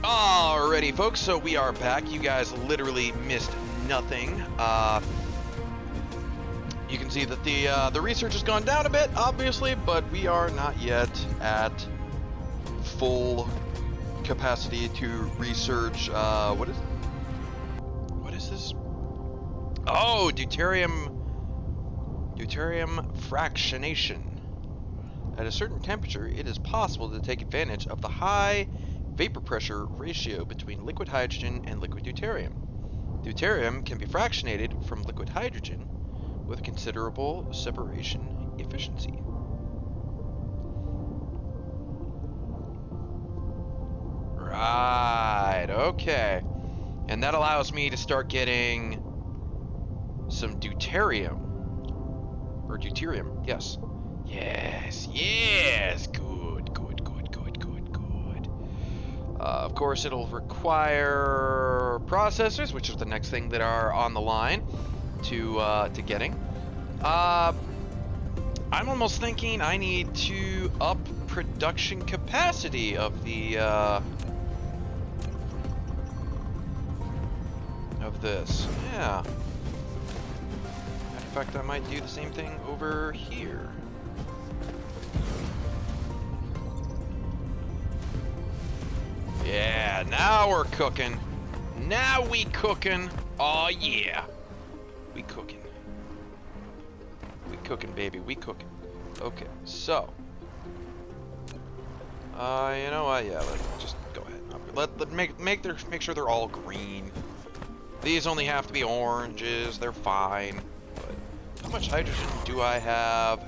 Alrighty, folks, so we are back. You guys literally missed nothing. You can see that the research has gone down a bit, obviously, but we are not yet at full capacity to research. What is this? Oh, deuterium fractionation. At a certain temperature, it is possible to take advantage of the high vapor pressure ratio between liquid hydrogen and liquid deuterium. Deuterium can be fractionated from liquid hydrogen with considerable separation efficiency. Right, okay. And that allows me to start getting some deuterium. Or deuterium, yes. Yes, good. Of course, it'll require processors, which is the next thing that are on the line to getting. I'm almost thinking I need to up production capacity of the of this. Yeah. In fact, I might do the same thing over here. Yeah, now we're cooking. Now we cooking. Oh yeah. We cooking. We cooking, baby. We cooking. Okay, so. You know what? Yeah, let's just go ahead. Make sure they're all green. These only have to be oranges. They're fine. But how much hydrogen do I have?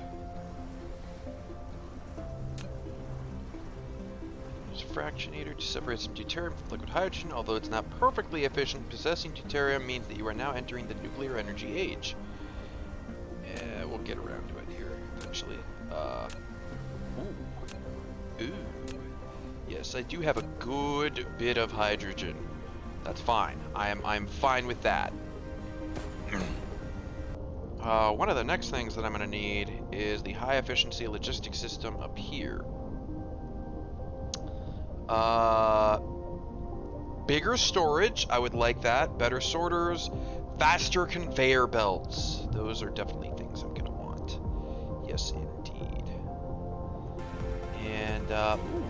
Fractionator to separate some deuterium from liquid hydrogen. Although it's not perfectly efficient, possessing deuterium means that you are now entering the nuclear energy age. Yeah, we'll get around to it here eventually. Ooh. Yes, I do have a good bit of hydrogen. That's fine. I'm fine with that. One of the next things that I'm gonna need is the high efficiency logistics system up here. Bigger storage, I would like that. Better sorters, faster conveyor belts. Those are definitely things I'm gonna want. Yes, indeed. And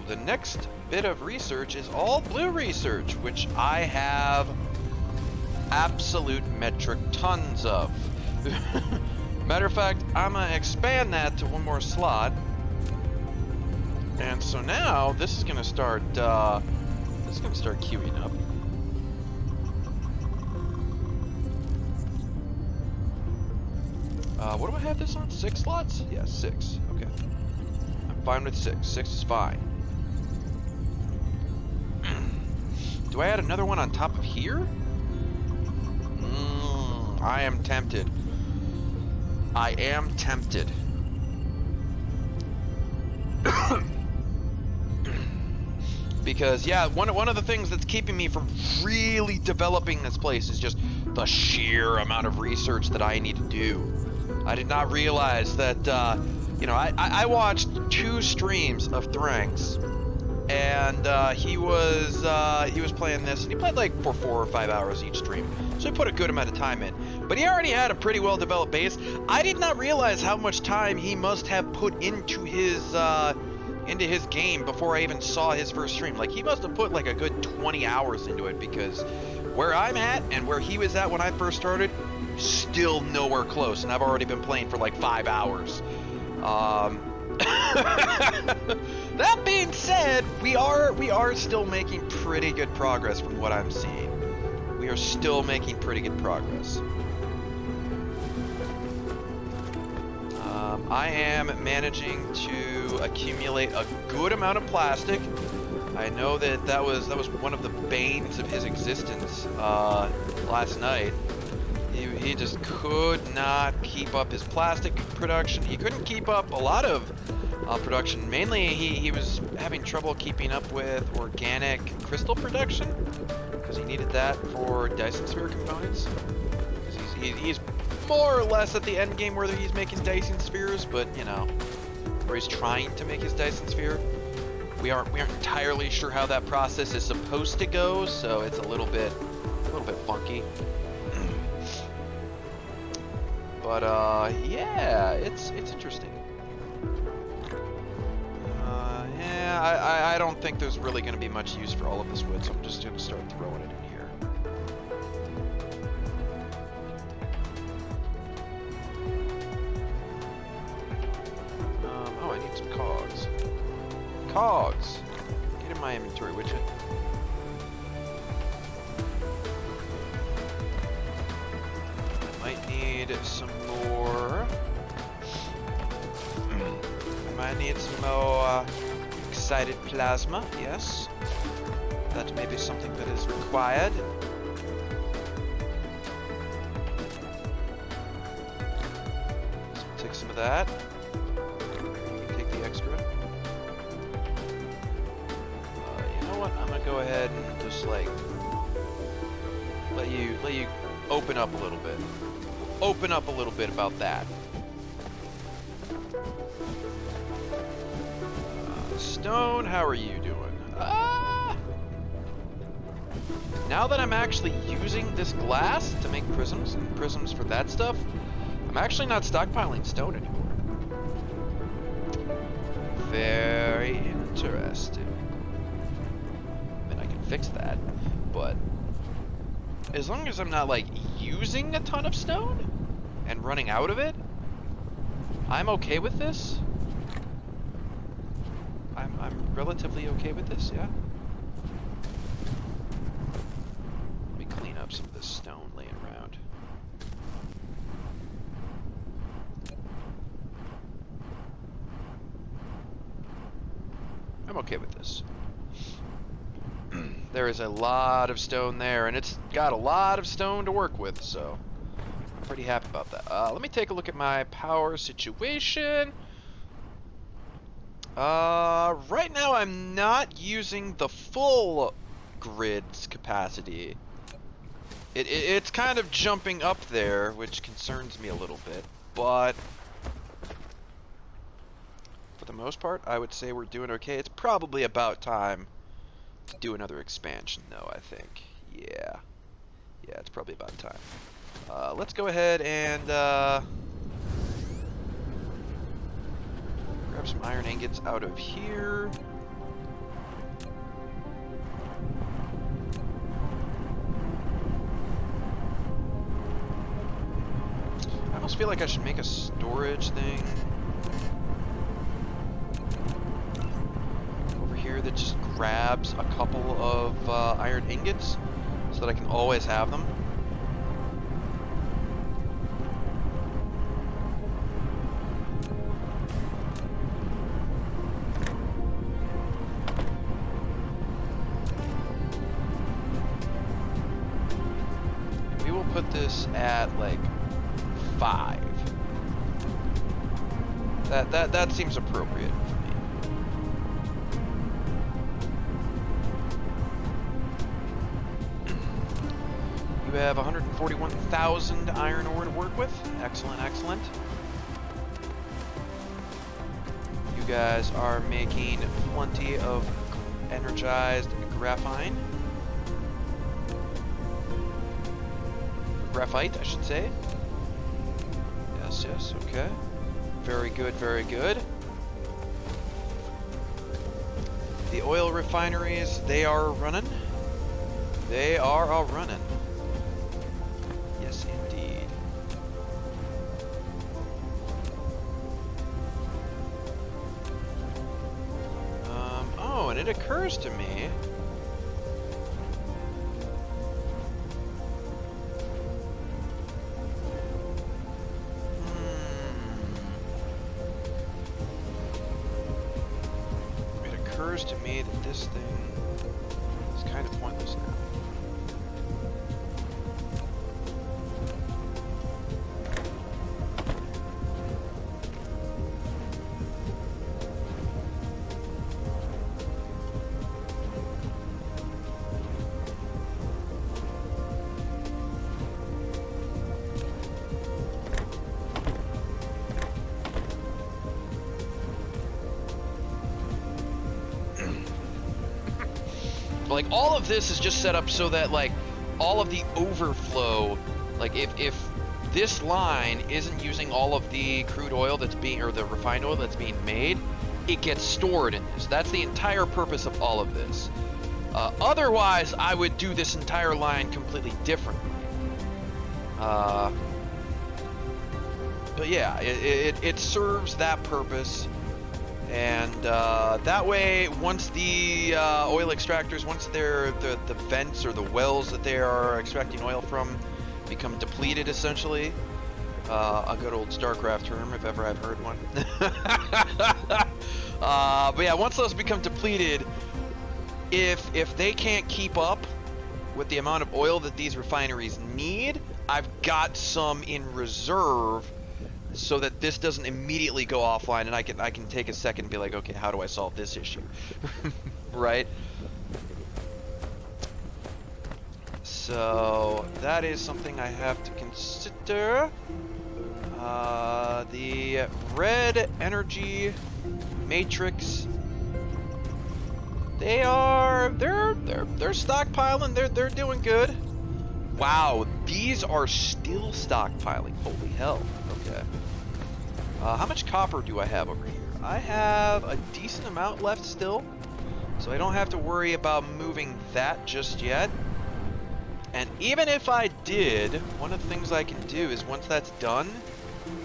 the next bit of research is all blue research, which I have absolute metric tons of. Matter of fact, I'm gonna expand that to one more slot. And so now this is gonna start queuing up. What do I have this on? 6 slots? Yeah, 6. Okay. I'm fine with 6. 6 is fine. Do I add another one on top of here? I am tempted. I am tempted. Because, yeah, one of the things that's keeping me from really developing this place is just the sheer amount of research that I need to do. I did not realize that, you know, I watched 2 streams of Thranks, and he was playing this, and he played like for 4 or 5 hours each stream, so he put a good amount of time in. But he already had a pretty well developed base. I did not realize how much time he must have put into his game before I even saw his first stream. Like, he must have put like a good 20 hours into it, because where I'm at and where he was at when I first started, still nowhere close, and I've already been playing for like 5 hours. That being said, we are still making pretty good progress from what I'm seeing. We are still making pretty good progress. I am managing to accumulate a good amount of plastic. I know that was one of the banes of his existence last night. He just could not keep up his plastic production. He couldn't keep up a lot of production. Mainly, he was having trouble keeping up with organic crystal production, because he needed that for Dyson Sphere components. He's more or less at the end game where he's making Dyson Spheres, but, you know, where he's trying to make his Dyson Sphere. We aren't entirely sure how that process is supposed to go, so it's a little bit funky. But yeah, it's interesting. Yeah, I don't think there's really going to be much use for all of this wood, so I'm just going to start throwing it in here. Oh, I need some cogs. Cogs! Get in my inventory, would you? I might need some more. I might need some more excited plasma, yes. That may be something that is required. So take some of that. Take the extra. You know what? I'm gonna go ahead and just like let you open up a little bit. Open up a little bit about that. Stone, how are you doing? Now that I'm actually using this glass to make prisms and prisms for that stuff, I'm actually not stockpiling stone anymore. Very interesting. I mean, I can fix that, but as long as I'm not like using a ton of stone and running out of it, I'm okay with this. I'm relatively okay with this, yeah. Let me clean up some of this stone laying around. I'm okay with this. There is a lot of stone there, and it's got a lot of stone to work with, so I'm pretty happy about that. Let me take a look at my power situation. Right now I'm not using the full grid's capacity. It's kind of jumping up there, which concerns me a little bit, but for the most part, I would say we're doing okay. It's probably about time to do another expansion, though, I think. Yeah. Yeah, it's probably about time. Let's go ahead and, grab some iron ingots out of here. I almost feel like I should make a storage thing over here that just grabs a couple of iron ingots so that I can always have them. Put this at like 5. That seems appropriate for me. You have 141,000 iron ore to work with. Excellent, excellent. You guys are making plenty of energized graphite. Graphite, I should say. Yes, yes, okay. Very good, very good. The oil refineries, they are running. They are all running. Yes, indeed. Oh, and it occurs to me. To me that this thing is kind of pointless now. Like, all of this is just set up so that, like, all of the overflow, like, if this line isn't using all of the crude oil that's being, or the refined oil that's being made, it gets stored in this. That's the entire purpose of all of this. Otherwise, I would do this entire line completely differently. But yeah, it serves that purpose. And that way, once the oil extractors, once the vents or the wells that they are extracting oil from become depleted, essentially, a good old StarCraft term, if ever I've heard one. But yeah, once those become depleted, if they can't keep up with the amount of oil that these refineries need, I've got some in reserve, so that this doesn't immediately go offline, and I can take a second and be like, okay, how do I solve this issue? Right? So that is something I have to consider. The red energy matrix, they're stockpiling. They're doing good. Wow, these are still stockpiling. Holy hell. Okay. How much copper do I have over here? I have a decent amount left still, so I don't have to worry about moving that just yet. And even if I did, one of the things I can do is, once that's done,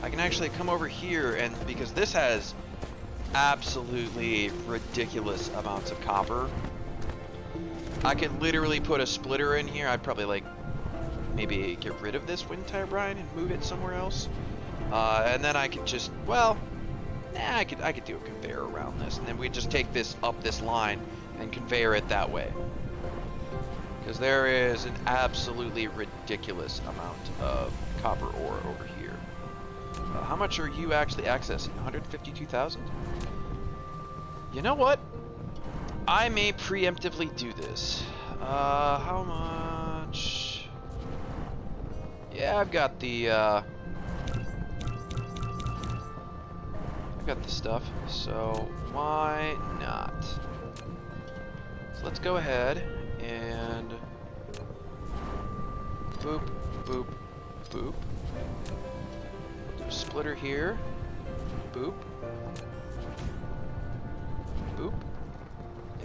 I can actually come over here, and because this has absolutely ridiculous amounts of copper, I could literally put a splitter in here. I'd probably, like, maybe get rid of this wind turbine and move it somewhere else. And then I could just, well, I could do a conveyor around this, and then we'd just take this up this line and conveyor it that way. Because there is an absolutely ridiculous amount of copper ore over here. How much are you actually accessing? 152,000? You know what? I may preemptively do this. How much? Yeah, I've got the stuff, so why not? So let's go ahead and boop, boop, boop. Do a splitter here. Boop. Boop.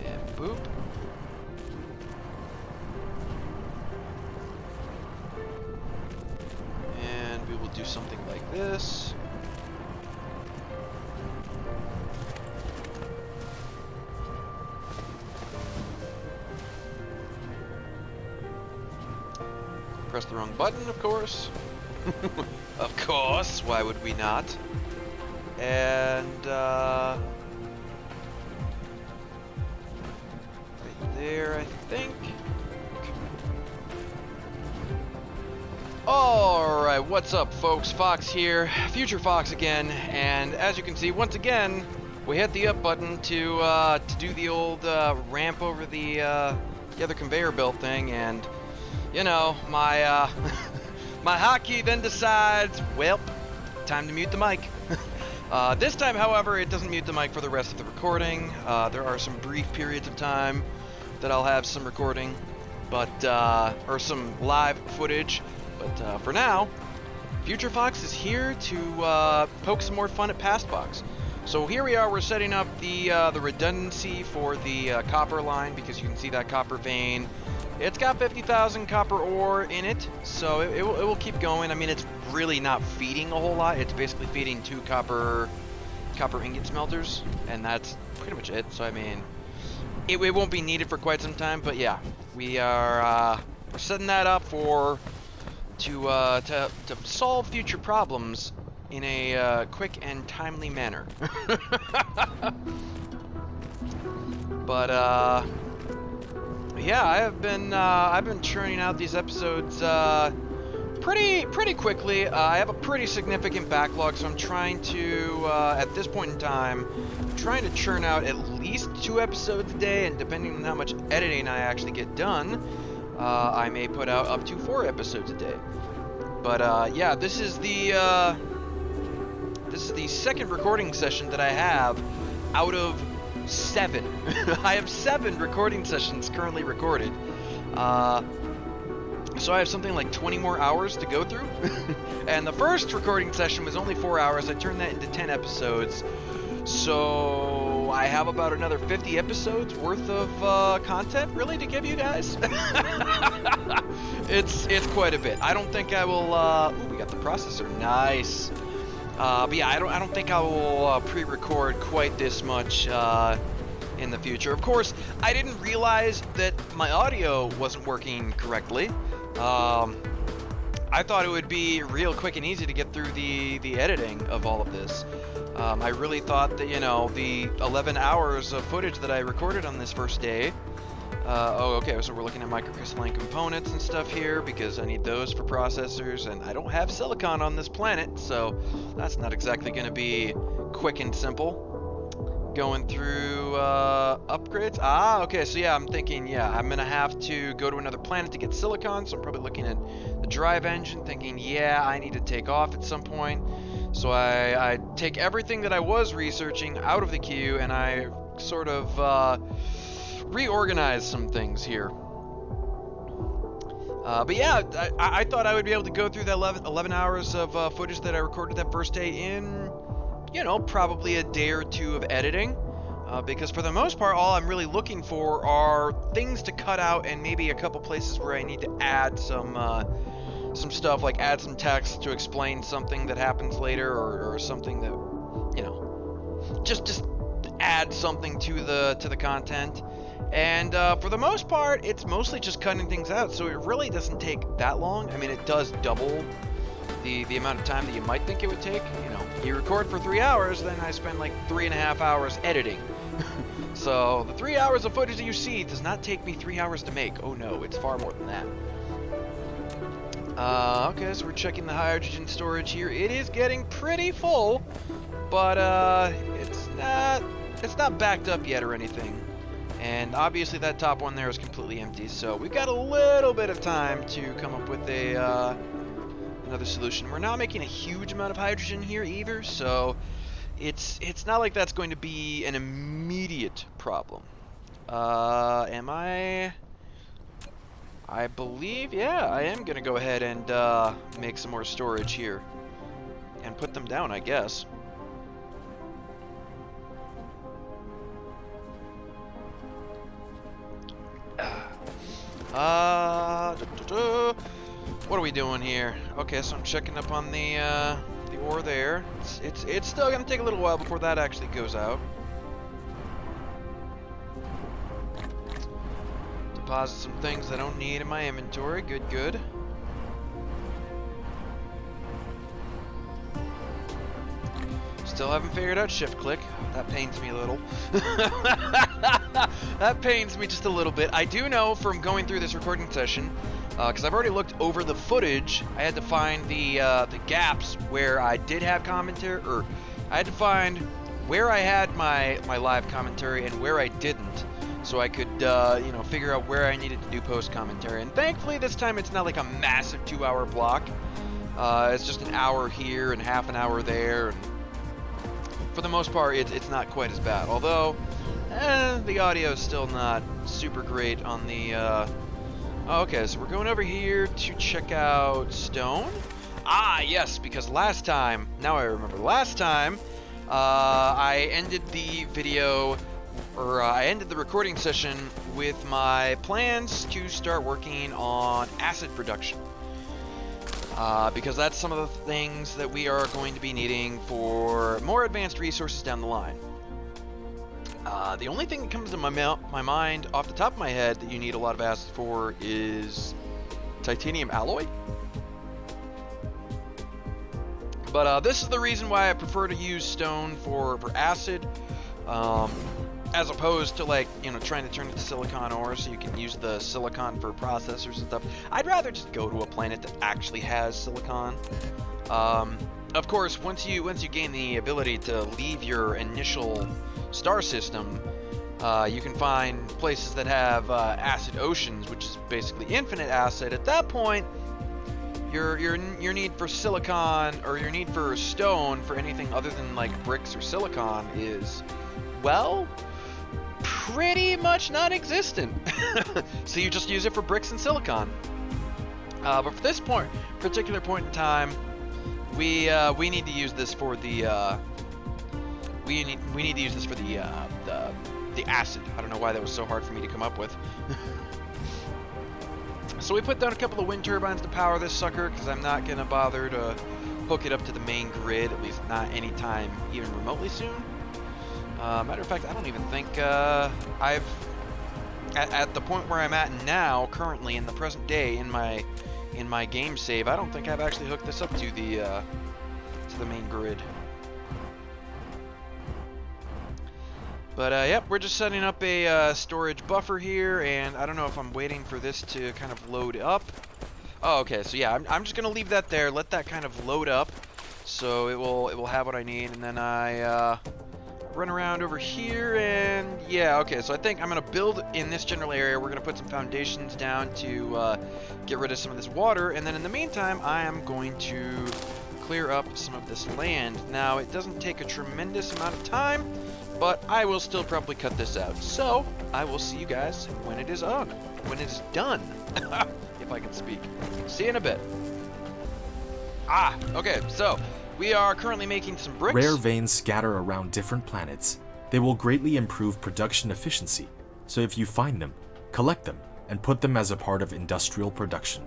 And boop. And we will do something like this. Press the wrong button, of course. Of course, why would we not? And right there, I think. Alright, what's up, folks? Fox here, Future Fox again, and as you can see, once again, we hit the up button to do the old ramp over the other conveyor belt thing, and you know, my my hotkey then decides, well, time to mute the mic. This time, however, it doesn't mute the mic for the rest of the recording. There are some brief periods of time that I'll have some recording, but or some live footage. But for now, Future Fox is here to poke some more fun at Past Fox. So here we are. We're setting up the redundancy for the copper line, because you can see that copper vein. It's got 50,000 copper ore in it, so it will keep going. I mean, it's really not feeding a whole lot. It's basically feeding 2 copper ingot smelters, and that's pretty much it. So I mean, it won't be needed for quite some time. But yeah, we are we're setting that up to solve future problems in a quick and timely manner. But yeah, I've been churning out these episodes pretty quickly. I have a pretty significant backlog, so I'm trying to at this point in time, trying to churn out at least 2 episodes a day, and depending on how much editing I actually get done, I may put out up to 4 episodes a day. But yeah, this is the second recording session that I have out of 7. I have 7 recording sessions currently recorded. So I have something like 20 more hours to go through. And the first recording session was only 4 hours. I turned that into 10 episodes. So I have about another 50 episodes worth of content really to give you guys. It's quite a bit. I don't think I will ooh, we got the processor. Nice. But yeah, I don't think I will pre-record quite this much in the future. Of course, I didn't realize that my audio wasn't working correctly. I thought it would be real quick and easy to get through the editing of all of this. I really thought that, you know, the 11 hours of footage that I recorded on this first day. Oh, okay, so we're looking at microcrystalline components and stuff here because I need those for processors, and I don't have silicon on this planet, so that's not exactly going to be quick and simple. Going through upgrades. Ah, okay, so yeah, I'm thinking, yeah, I'm going to have to go to another planet to get silicon, so I'm probably looking at the drive engine, thinking, yeah, I need to take off at some point. So I take everything that I was researching out of the queue, and I sort of reorganize some things here. But yeah, I thought I would be able to go through that 11 hours of footage that I recorded that first day in, you know, probably a day or two of editing. Because for the most part, all I'm really looking for are things to cut out and maybe a couple places where I need to add some stuff, like add some text to explain something that happens later, or something that, you know, just add something to the content. And for the most part, it's mostly just cutting things out, so it really doesn't take that long. I mean, it does double the amount of time that you might think it would take. You know, you record for 3 hours, then I spend like 3.5 hours editing. So the 3 hours of footage that you see does not take me 3 hours to make. Oh no, it's far more than that. Okay, so we're checking the hydrogen storage here. It is getting pretty full, but it's not backed up yet or anything. And obviously that top one there is completely empty, so we've got a little bit of time to come up with another solution. We're not making a huge amount of hydrogen here either, so it's not like that's going to be an immediate problem. Am I believe, yeah, I am gonna go ahead and make some more storage here and put them down, I guess. What are we doing here? Okay, so I'm checking up on the ore there. It's still gonna take a little while before that actually goes out. Deposit some things I don't need in my inventory. Good. Still haven't figured out shift click. That pains me a little. That pains me just a little bit. I do know from going through this recording session, because I've already looked over the footage, I had to find the gaps where I did have commentary, or I had to find where I had my live commentary and where I didn't, so I could you know, figure out where I needed to do post commentary. And thankfully this time it's not like a massive 2-hour block. It's just an hour here and half an hour there, and for the most part it's not quite as bad. Although the audio is still not super great on the okay, so we're going over here to check out stone. Ah, yes, because last time, now I remember, last time I ended the video, or I ended the recording session with my plans to start working on acid production. Because that's some of the things that we are going to be needing for more advanced resources down the line. The only thing that comes to my mind off the top of my head that you need a lot of acid for is titanium alloy. But this is the reason why I prefer to use stone for acid, as opposed to, like, you know, trying to turn it to silicon ore so you can use the silicon for processors and stuff. I'd rather just go to a planet that actually has silicon. Of course, once you gain the ability to leave your initial star system, you can find places that have acid oceans, which is basically infinite acid. At that point, your need for silicon, or your need for stone for anything other than like bricks or silicon is, well, pretty much non-existent. So you just use it for bricks and silicon. But for this particular point in time, we need to use this for the we need to use this for the acid. I don't know why that was so hard for me to come up with. So we put down a couple of wind turbines to power this sucker, because I'm not gonna bother to hook it up to the main grid, at least not anytime even remotely soon. Matter of fact, I don't even think I've at the point where I'm at now, currently in the present day in my game save, I don't think I've actually hooked this up to the main grid. But yep, we're just setting up a storage buffer here, and I don't know if I'm waiting for this to kind of load up. Oh, okay, so yeah, I'm just gonna leave that there, let that kind of load up, so it will have what I need, and then I run around over here, and yeah, okay, so I think I'm gonna build in this general area. We're gonna put some foundations down to get rid of some of this water, and then in the meantime, I am going to clear up some of this land. Now, it doesn't take a tremendous amount of time, but I will still probably cut this out. So, I will see you guys when it is on. When it is done. If I can speak. See you in a bit. Okay, so we are currently making some bricks. Rare veins scatter around different planets. They will greatly improve production efficiency. So if you find them, collect them, and put them as a part of industrial production.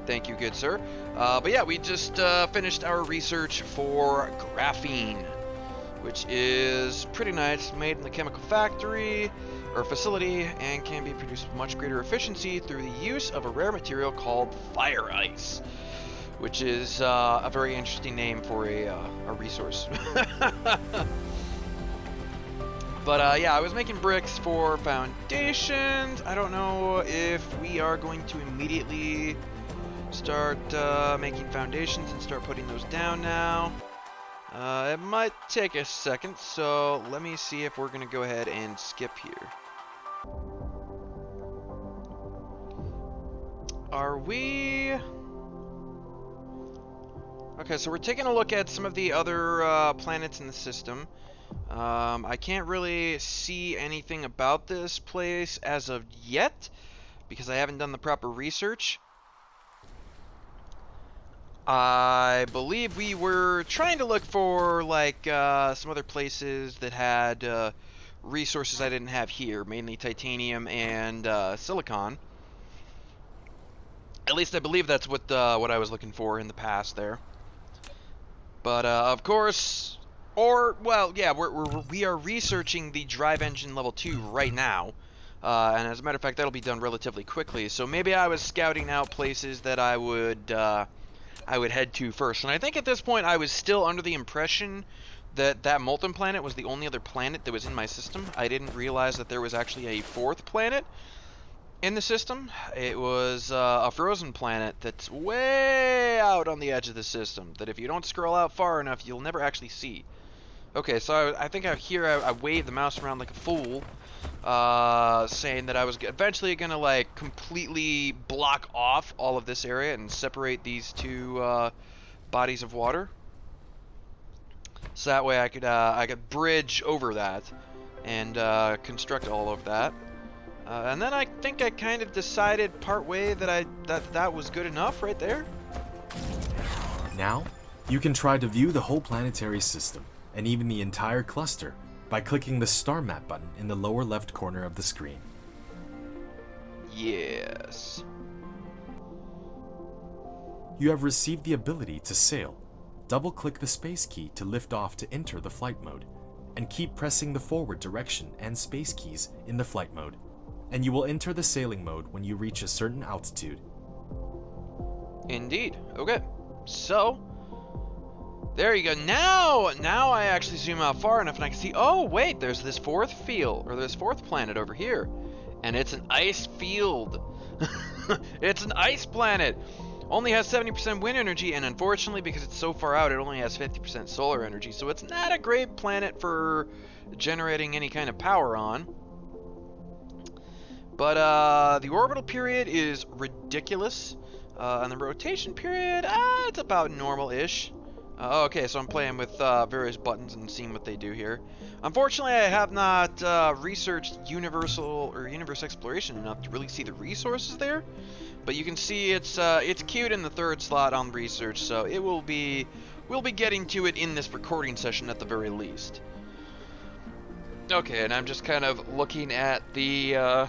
Thank you, good sir. But yeah, we just finished our research for graphene, which is pretty nice, made in the chemical factory or facility, and can be produced with much greater efficiency through the use of a rare material called fire ice, which is a very interesting name for a resource. But yeah, I was making bricks for foundations. I don't know if we are going to immediately start making foundations and start putting those down now. It might take a second, so let me see if we're going to go ahead and skip here. Are we... Okay, so we're taking a look at some of the other planets in the system. I can't really see anything about this place as of yet, because I haven't done the proper research. I believe we were trying to look for, like, some other places that had resources I didn't have here, mainly titanium and silicon. At least I believe that's what I was looking for in the past there. But of course, well, yeah, we are researching the drive engine level 2 right now, and as a matter of fact, that'll be done relatively quickly. So maybe I was scouting out places that I would head to first. And I think at this point I was still under the impression that that molten planet was the only other planet that was in my system. I didn't realize that there was actually a fourth planet in the system. It was a frozen planet that's way out on the edge of the system, that if you don't scroll out far enough, you'll never actually see. Okay, so I think I waved the mouse around like a fool, saying that I was eventually gonna like completely block off all of this area and separate these two bodies of water, so that way I could bridge over that and construct all of that. And then I think I kind of decided partway that that was good enough right there. Now, you can try to view the whole planetary system, and even the entire cluster, by clicking the star map button in the lower left corner of the screen. Yes. You have received the ability to sail. Double-click the space key to lift off to enter the flight mode, and keep pressing the forward direction and space keys in the flight mode, and you will enter the sailing mode when you reach a certain altitude. Indeed. Okay. So, there you go. Now I actually zoom out far enough and I can see, oh wait, there's this fourth field, or this fourth planet over here. And it's an ice field. It's an ice planet. Only has 70% wind energy, and unfortunately, because it's so far out, it only has 50% solar energy. So it's not a great planet for generating any kind of power on. But the orbital period is ridiculous. And the rotation period, it's about normal-ish. Okay, so I'm playing with various buttons and seeing what they do here. Unfortunately, I have not researched universe exploration enough to really see the resources there. But you can see it's queued in the third slot on research, so we'll be getting to it in this recording session at the very least. Okay, and I'm just kind of looking at the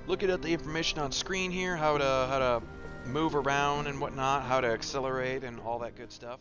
looking at the information on screen here, how to move around and whatnot, how to accelerate and all that good stuff.